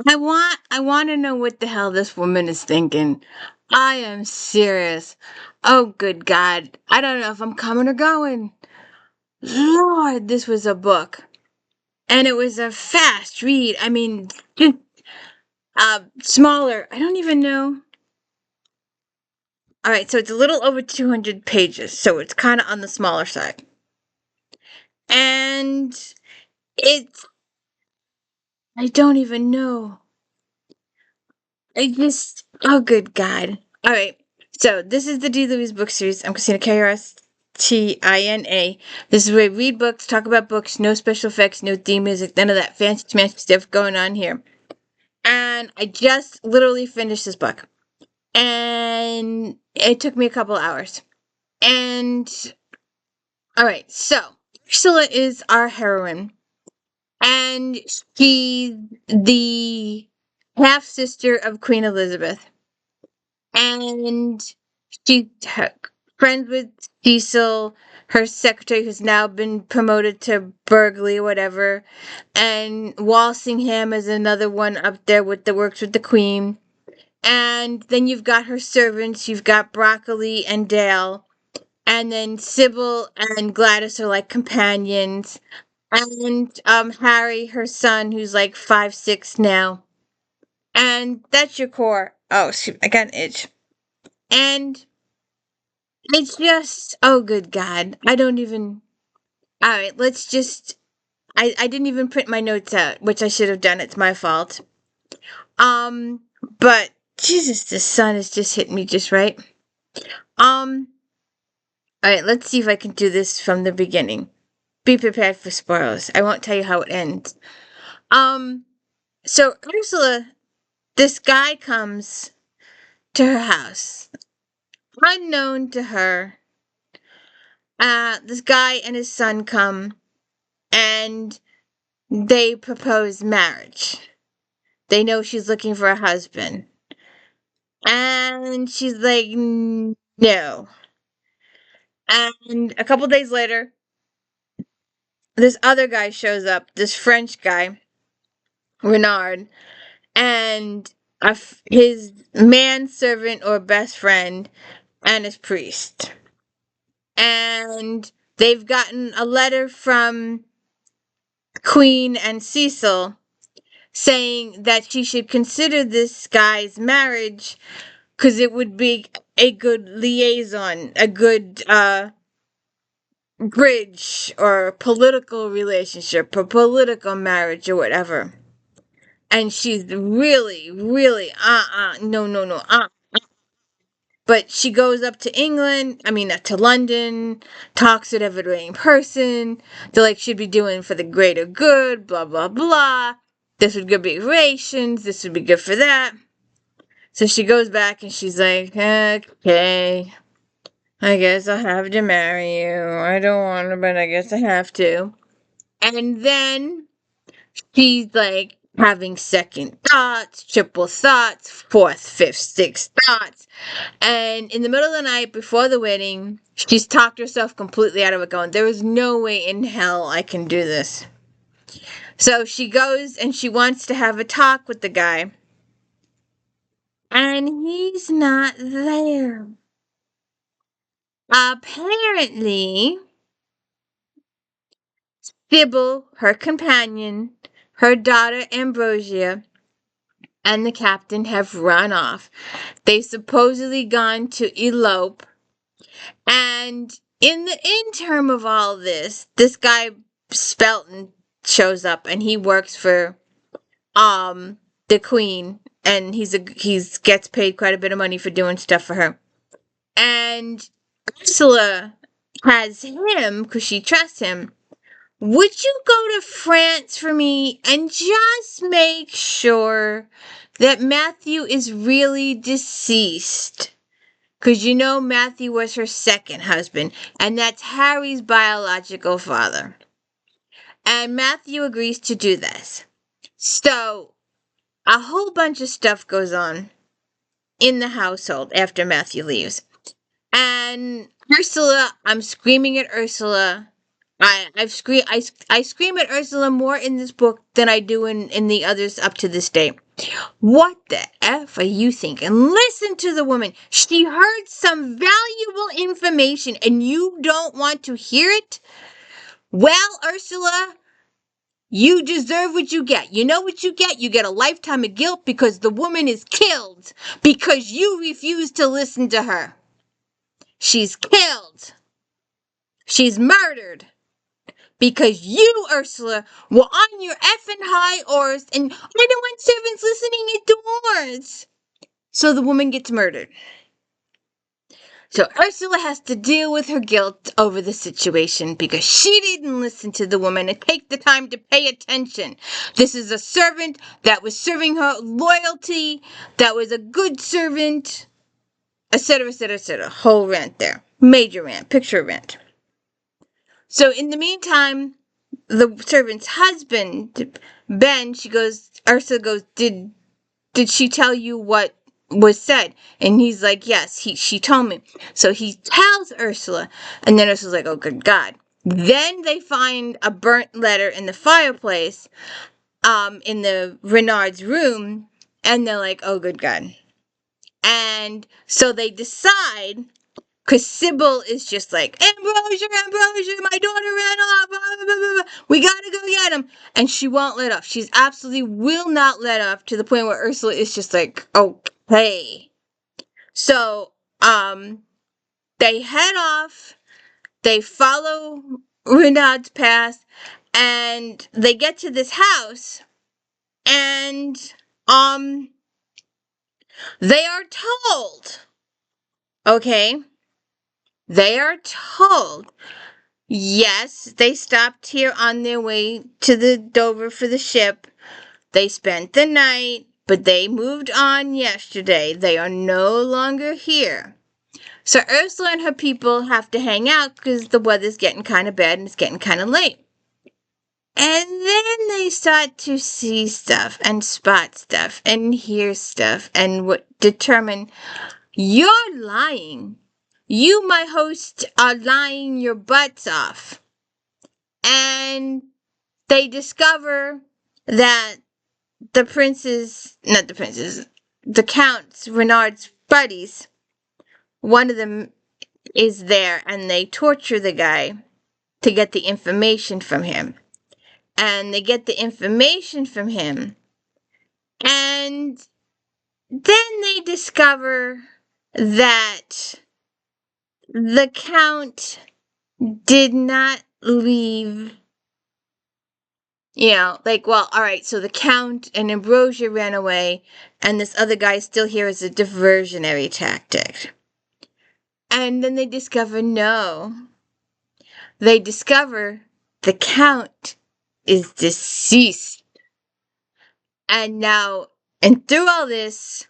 I want to know what the hell this woman is thinking. I am serious. Oh, good God. I don't know if I'm coming or going. Lord, this was a book. And it was a fast read. I mean, just, smaller. I don't even know. All right, so it's a little over 200 pages, so it's kind of on the smaller side. And it's, I don't even know. Oh, good God. All right. So this is the D. Louise book series. I'm Christina, Tina. This is where we read books, talk about books, no special effects, no theme music, none of that fancy schmancy stuff going on here. And I just literally finished this book. And it took me a couple hours. And, all right. So Ursula is our heroine. And she's the half sister of Queen Elizabeth. And she's friends with Cecil, her secretary, who's now been promoted to Burgley or whatever. And Walsingham is another one up there with the works with the Queen. And then you've got her servants. You've got Broccoli and Dale. And then Sybil and Gladys are like companions. And Harry, her son, who's like 5'6" now. And that's your core. Oh, shoot, I got an itch. And it's just, oh, good God. I don't even. All right, let's just. I didn't even print my notes out, which I should have done. It's my fault. But Jesus, the sun has just hit me just right. Um, all right, let's see if I can do this from the beginning. Be prepared for spoilers. I won't tell you how it ends. So Ursula, this guy comes to her house, unknown to her. This guy and his son come, and they propose marriage. They know she's looking for a husband. And she's like, no. And a couple days later, this other guy shows up, this French guy, Renard, and his manservant or best friend, and his priest. And they've gotten a letter from Queen and Cecil saying that she should consider this guy's marriage because it would be a good liaison, a good bridge or political relationship or political marriage or whatever. And she's really, really, no. But she goes up to England, to London, talks with everybody in person. They're like, she'd be doing for the greater good, blah, blah, blah. This would be relations, this would be good for that. So she goes back and she's like, okay, I guess I'll have to marry you. I don't want to, but I guess I have to. And then she's like having second thoughts, triple thoughts, fourth, fifth, sixth thoughts. And in the middle of the night before the wedding, she's talked herself completely out of it, going, there is no way in hell I can do this. So she goes and she wants to have a talk with the guy. And he's not there. Apparently, Sybil, her companion, her daughter Ambrosia, and the captain have run off. They've supposedly gone to elope. And in the interim of all this guy Spelton shows up and he works for the Queen, and he's gets paid quite a bit of money for doing stuff for her. And Ursula has him because she trusts him. Would you go to France for me and just make sure that Matthew is really deceased? Because Matthew was her second husband, and that's Harry's biological father. And Matthew agrees to do this. So, a whole bunch of stuff goes on in the household after Matthew leaves. And Ursula, I'm screaming at Ursula, I scream at Ursula more in this book than I do in the others up to this day. What the F are you thinking? Listen to the woman. She heard some valuable information and you don't want to hear it? Well, Ursula, you deserve what you get. You know what you get? You get a lifetime of guilt because the woman is killed because you refuse to listen to her. She's killed. She's murdered. Because you, Ursula, were on your effing high horse and I don't want servants listening at doors. So the woman gets murdered. So Ursula has to deal with her guilt over the situation because she didn't listen to the woman and take the time to pay attention. This is a servant that was serving her loyalty, that was a good servant, etc., etc., etc. Whole rant there. Major rant, picture rant. So in the meantime, the servant's husband, Ben, Ursula goes, did she tell you what was said? And he's like, yes, she told me. So he tells Ursula, and then Ursula's like, oh, good God. Then they find a burnt letter in the fireplace, in the Renard's room, and they're like, oh, good God. And so they decide, because Sybil is just like, Ambrosia, my daughter ran off, blah, blah, blah, blah. We gotta go get him. And she won't let off. She's absolutely will not let off, to the point where Ursula is just like, okay. So, they head off, they follow Renaud's path, and they get to this house, and, they are told, okay, they are told, yes, they stopped here on their way to the Dover for the ship. They spent the night, but they moved on yesterday. They are no longer here. So Ursula and her people have to hang out because the weather's getting kind of bad and it's getting kind of late. And then they start to see stuff and spot stuff and hear stuff and determine you're lying. You, my host, are lying your butts off. And they discover that the Count's, Renard's buddies, one of them is there, and they torture the guy to get the information from him. And they get the information from him, and then they discover that the Count did not leave. Alright, so the Count and Ambrosia ran away, and this other guy is still here as a diversionary tactic. And then they discover, the Count is deceased. And through all this,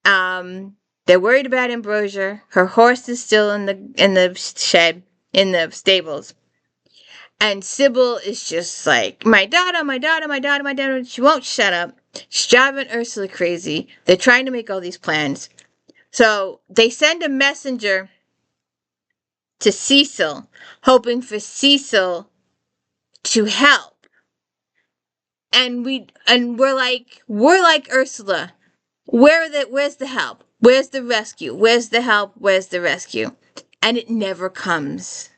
they're worried about Ambrosia. Her horse is still in the shed, in the stables. And Sybil is just like, my daughter. She won't shut up. She's driving Ursula crazy. They're trying to make all these plans. So they send a messenger to Cecil, hoping for Cecil to help. And we're like Ursula. Where's the help? Where's the rescue? Where's the help? Where's the rescue? And it never comes.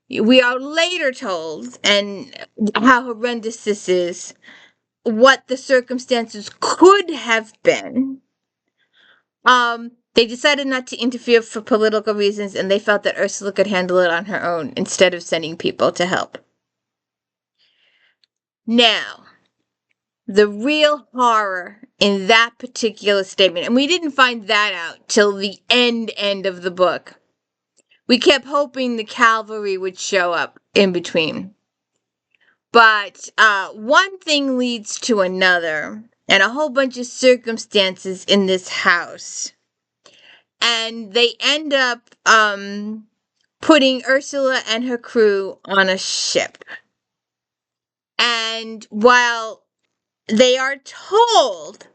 We are later told, and how horrendous this is, what the circumstances could have been. They decided not to interfere for political reasons, and they felt that Ursula could handle it on her own instead of sending people to help. Now, the real horror in that particular statement, and we didn't find that out till the end of the book. We kept hoping the cavalry would show up in between. But one thing leads to another, and a whole bunch of circumstances in this house. And they end up putting Ursula and her crew on a ship. And while they are told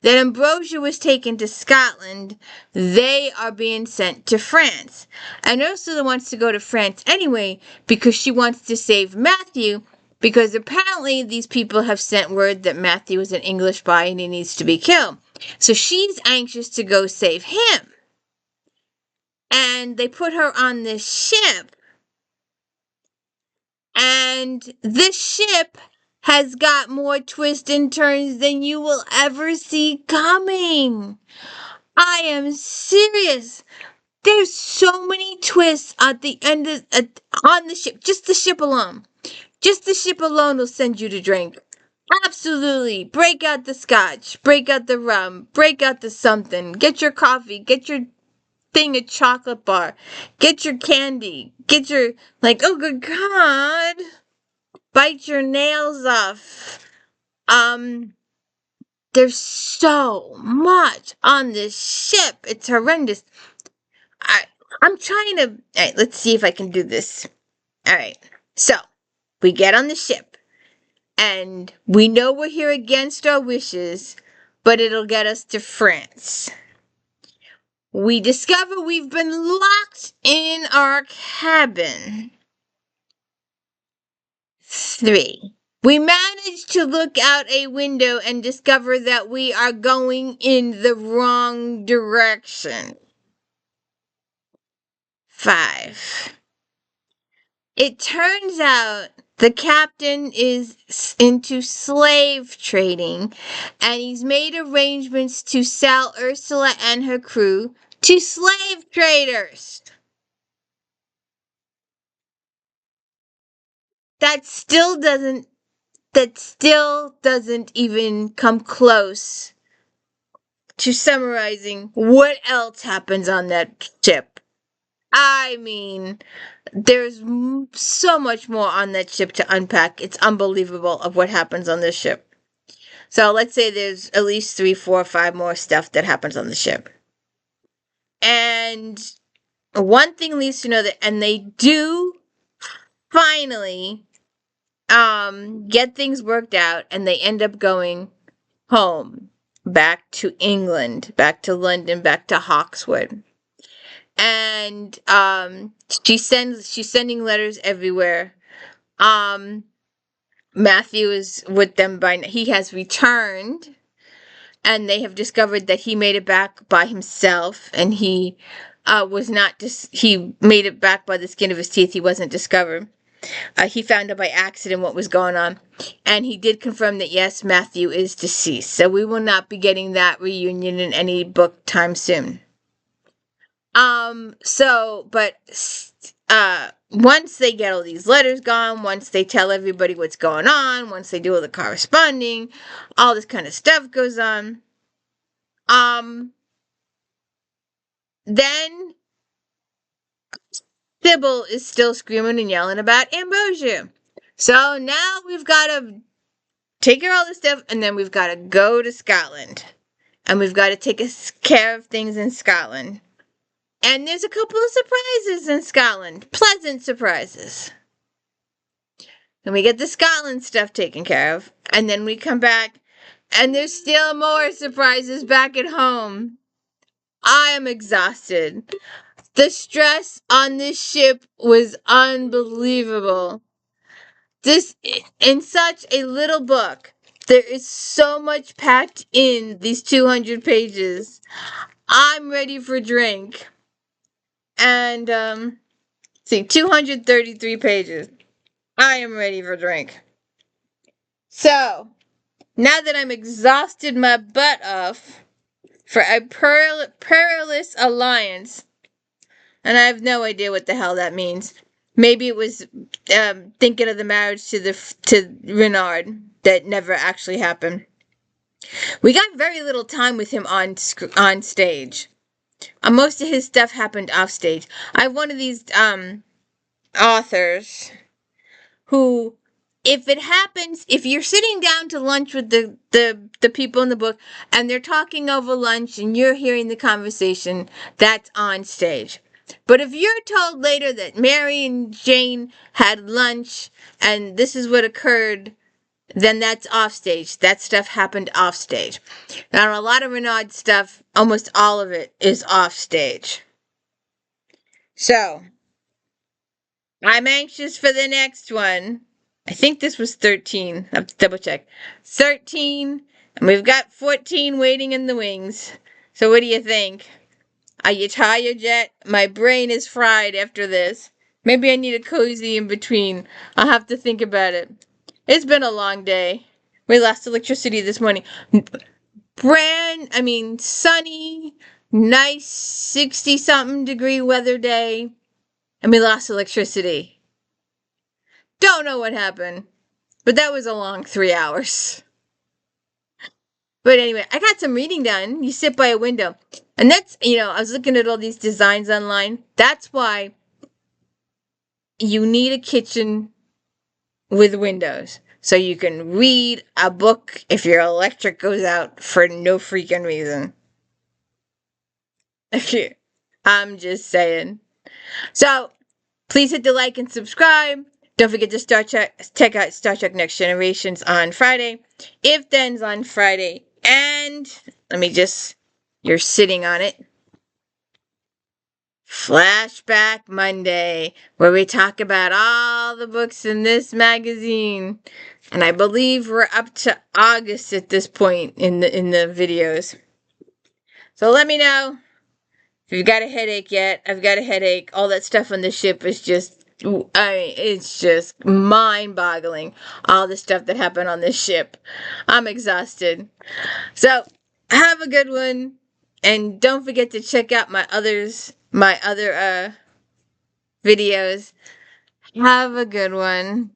that Ambrosia was taken to Scotland. They are being sent to France. And Ursula wants to go to France anyway because she wants to save Matthew, because apparently these people have sent word that Matthew is an English spy and he needs to be killed. So she's anxious to go save him. And they put her on this ship. And this ship has got more twists and turns than you will ever see coming. I am serious. There's so many twists at the end of on the ship. Just the ship alone. Just the ship alone will send you to drink. Absolutely. Break out the scotch. Break out the rum. Break out the something. Get your coffee. Get your thing of chocolate bar. Get your candy. Get your, like, oh good God. Bite your nails off. There's so much on this ship. It's horrendous. I'm trying to... Alright, let's see if I can do this. Alright, so, we get on the ship. And we know we're here against our wishes, but it'll get us to France. We discover we've been locked in our cabin. 3. We manage to look out a window and discover that we are going in the wrong direction. 5. It turns out the captain is into slave trading, and he's made arrangements to sell Ursula and her crew to slave traders. That still doesn't even come close to summarizing what else happens on that ship. I mean, there's so much more on that ship to unpack. It's unbelievable of what happens on this ship. So let's say there's at least 3, 4, 5 more stuff that happens on the ship. And one thing leads to another, and they do finally get things worked out, and they end up going home, back to England, back to London, back to Hawkswood. And she's sending letters everywhere. Matthew is with them he has returned, and they have discovered that he made it back by himself, and he he made it back by the skin of his teeth. He wasn't discovered. He found out by accident what was going on, and he did confirm that yes, Matthew is deceased. So we will not be getting that reunion in any book time soon. Once they get all these letters gone, once they tell everybody what's going on, once they do all the corresponding, all this kind of stuff goes on. Then Sybil is still screaming and yelling about Ambrosia. So now we've got to take care of all this stuff, and then we've got to go to Scotland. And we've got to take care of things in Scotland. And there's a couple of surprises in Scotland. Pleasant surprises. And we get the Scotland stuff taken care of. And then we come back, and there's still more surprises back at home. I am exhausted. The stress on this ship was unbelievable. In such a little book, there is so much packed in these 200 pages. I'm ready for drink. And, 233 pages. I am ready for drink. So, now that I'm exhausted my butt off for a perilous alliance, and I have no idea what the hell that means. Maybe it was thinking of the marriage to Renard that never actually happened. We got very little time with him on stage. Most of his stuff happened off stage. I have one of these authors who, if you're sitting down to lunch with the people in the book and they're talking over lunch and you're hearing the conversation, that's on stage. But if you're told later that Mary and Jane had lunch and this is what occurred, then that's off stage. That stuff happened off stage. Now, a lot of Renaud stuff, almost all of it, is off stage. So, I'm anxious for the next one. I think this was 13. I have to double check. 13, and we've got 14 waiting in the wings. So, what do you think? Are you tired yet? My brain is fried after this. Maybe I need a cozy in between. I'll have to think about it. It's been a long day. We lost electricity this morning. Sunny, nice 60 something degree weather day, and we lost electricity. Don't know what happened, but that was a long 3 hours. But anyway, I got some reading done. You sit by a window. And that's, I was looking at all these designs online. That's why you need a kitchen with windows. So you can read a book if your electric goes out for no freaking reason. I'm just saying. So, please hit the like and subscribe. Don't forget to check out Star Trek Next Generations on Friday. If Then's on Friday. And, you're sitting on it. Flashback Monday, where we talk about all the books in this magazine. And I believe we're up to August at this point in the videos. So let me know if you've got a headache yet. I've got a headache. All that stuff on the ship is it's just mind-boggling. All the stuff that happened on this ship. I'm exhausted. So, have a good one. And don't forget to check out my other videos. Have a good one.